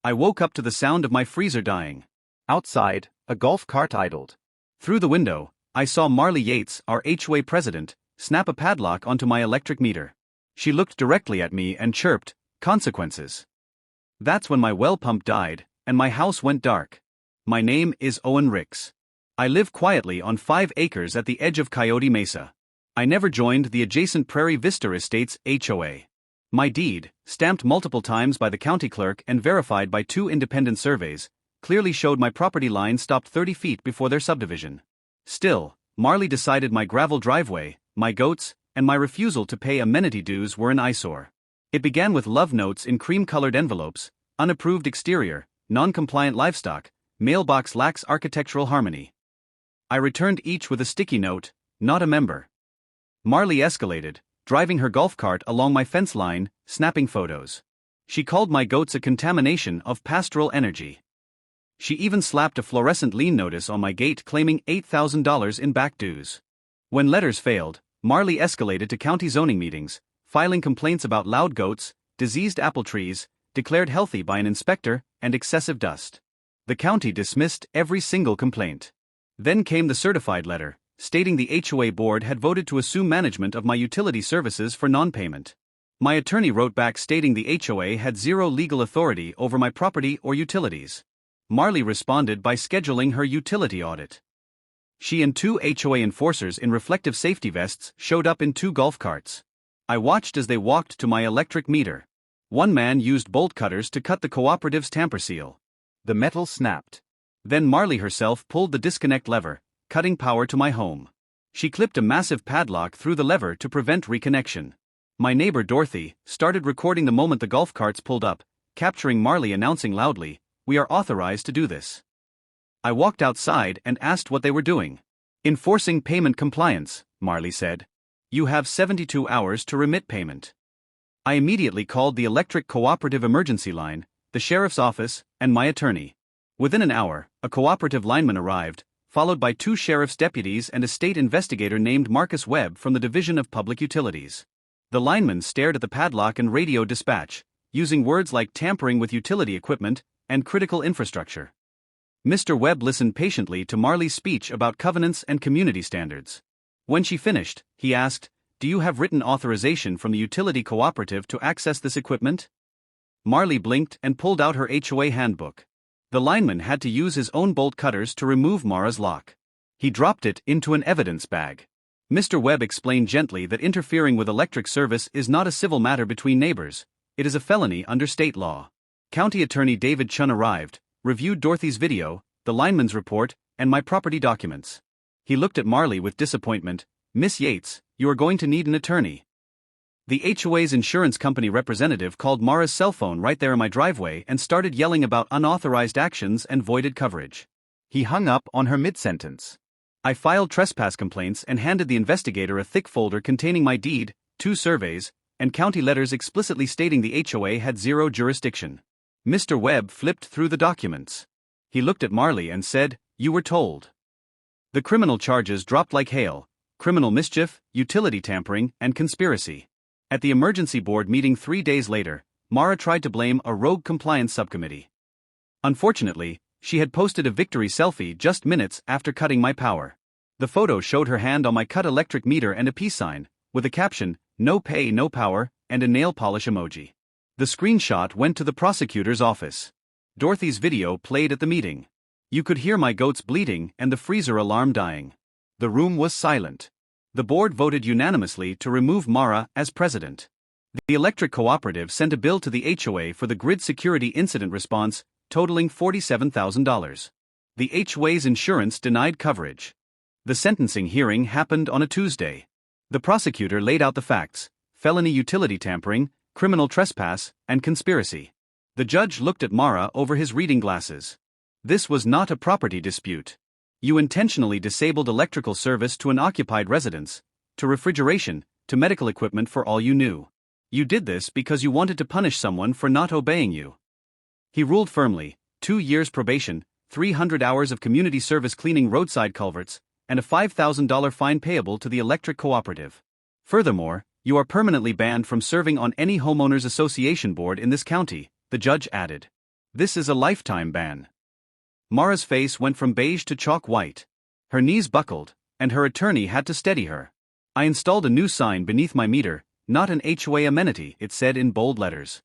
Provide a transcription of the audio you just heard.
I woke up to the sound of my freezer dying. Outside, a golf cart idled. Through the window, I saw Marley Yates, our HOA president, snap a padlock onto my electric meter. She looked directly at me and chirped, "Consequences." That's when my well pump died, and my house went dark. My name is Owen Ricks. I live quietly on 5 acres at the edge of Coyote Mesa. I never joined the adjacent Prairie Vista Estates HOA. My deed, stamped multiple times by the county clerk and verified by 2 independent surveys, clearly showed my property line stopped 30 feet before their subdivision. Still, Marley decided my gravel driveway, my goats, and my refusal to pay amenity dues were an eyesore. It began with love notes in cream-colored envelopes, unapproved exterior, non-compliant livestock, mailbox lacks architectural harmony. I returned each with a sticky note, "Not a member." Marley escalated, driving her golf cart along my fence line, snapping photos. She called my goats a contamination of pastoral energy. She even slapped a fluorescent lien notice on my gate claiming $8,000 in back dues. When letters failed, Marley escalated to county zoning meetings, filing complaints about loud goats, diseased apple trees, declared healthy by an inspector, and excessive dust. The county dismissed every single complaint. Then came the certified letter, stating the HOA board had voted to assume management of my utility services for non-payment. My attorney wrote back stating the HOA had zero legal authority over my property or utilities. Marley responded by scheduling her utility audit. She and 2 HOA enforcers in reflective safety vests showed up in 2 golf carts. I watched as they walked to my electric meter. One man used bolt cutters to cut the cooperative's tamper seal. The metal snapped. Then Marley herself pulled the disconnect lever, cutting power to my home. She clipped a massive padlock through the lever to prevent reconnection. My neighbor Dorothy started recording the moment the golf carts pulled up, capturing Marley announcing loudly, "We are authorized to do this." I walked outside and asked what they were doing. "Enforcing payment compliance," Marley said. "You have 72 hours to remit payment." I immediately called the electric cooperative emergency line, the sheriff's office, and my attorney. Within an hour, a cooperative lineman arrived, followed by 2 sheriff's deputies and a state investigator named Marcus Webb from the Division of Public Utilities. The lineman stared at the padlock and radioed dispatch, using words like tampering with utility equipment and critical infrastructure. Mr. Webb listened patiently to Marley's speech about covenants and community standards. When she finished, he asked, "Do you have written authorization from the utility cooperative to access this equipment?" Marley blinked and pulled out her HOA handbook. The lineman had to use his own bolt cutters to remove Mara's lock. He dropped it into an evidence bag. Mr. Webb explained gently that interfering with electric service is not a civil matter between neighbors. It is a felony under state law. County Attorney David Chun arrived, reviewed Dorothy's video, the lineman's report, and my property documents. He looked at Marley with disappointment. "Miss Yates, you are going to need an attorney." The HOA's insurance company representative called Mara's cell phone right there in my driveway and started yelling about unauthorized actions and voided coverage. He hung up on her mid-sentence. I filed trespass complaints and handed the investigator a thick folder containing my deed, 2 surveys, and county letters explicitly stating the HOA had zero jurisdiction. Mr. Webb flipped through the documents. He looked at Marley and said, "You were told." The criminal charges dropped like hail: criminal mischief, utility tampering, and conspiracy. At the emergency board meeting 3 days later, Mara tried to blame a rogue compliance subcommittee. Unfortunately, she had posted a victory selfie just minutes after cutting my power. The photo showed her hand on my cut electric meter and a peace sign, with a caption, "No pay, no power," and a nail polish emoji. The screenshot went to the prosecutor's office. Dorothy's video played at the meeting. You could hear my goats bleating and the freezer alarm dying. The room was silent. The board voted unanimously to remove Mara as president. The electric cooperative sent a bill to the HOA for the grid security incident response, totaling $47,000. The HOA's insurance denied coverage. The sentencing hearing happened on a Tuesday. The prosecutor laid out the facts: felony utility tampering, criminal trespass, and conspiracy. The judge looked at Mara over his reading glasses. This was not a property dispute. You intentionally disabled electrical service to an occupied residence, to refrigeration, to medical equipment for all you knew. You did this because you wanted to punish someone for not obeying you. He ruled firmly: 2 years probation, 300 hours of community service cleaning roadside culverts, and a $5,000 fine payable to the electric cooperative. Furthermore, you are permanently banned from serving on any homeowners association board in this county, the judge added. This is a lifetime ban. Mara's face went from beige to chalk white. Her knees buckled, and her attorney had to steady her. I installed a new sign beneath my meter, not an HOA amenity, it said in bold letters.